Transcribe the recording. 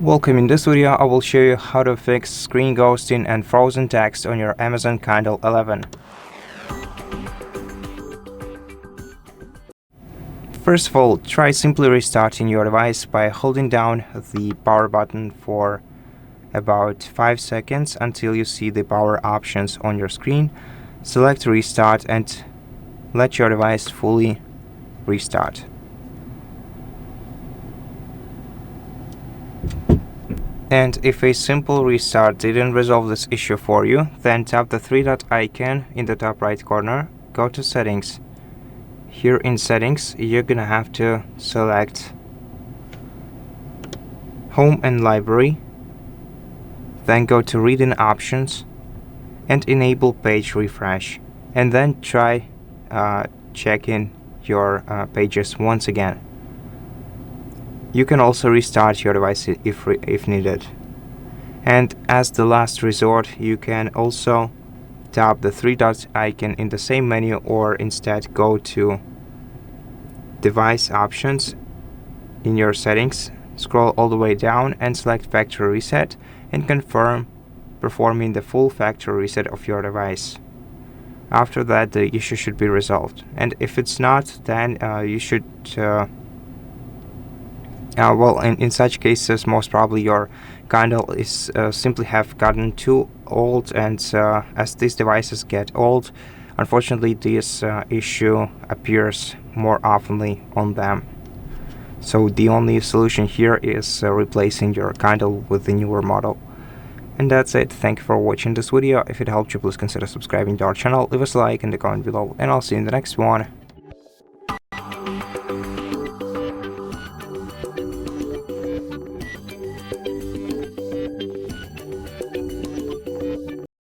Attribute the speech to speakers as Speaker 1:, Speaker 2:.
Speaker 1: Welcome. In this video, I will show you how to fix screen ghosting and frozen text on your Amazon Kindle 11. First of all, try simply restarting your device by holding down the power button for about 5 seconds until you see the power options on your screen. Select restart and let your device fully restart. And if a simple restart didn't resolve this issue for you, then tap the three-dot icon in the top right corner, go to Settings. Here in Settings, you're gonna have to select Home and Library, then go to Reading Options and enable Page Refresh, and then try checking your pages once again. You can also restart your device if needed. And as the last resort, you can also tap the three-dot icon in the same menu, or instead go to Device Options in your settings, scroll all the way down and select Factory Reset and confirm performing the full factory reset of your device. After that, the issue should be resolved. And if it's not, then you should in such cases, most probably your Kindle is simply have gotten too old, and as these devices get old, unfortunately this issue appears more oftenly on them. So the only solution here is replacing your Kindle with the newer model. And that's it. Thank you for watching this video. If it helped you, please consider subscribing to our channel, leave us a like and a comment below, and I'll see you in the next one.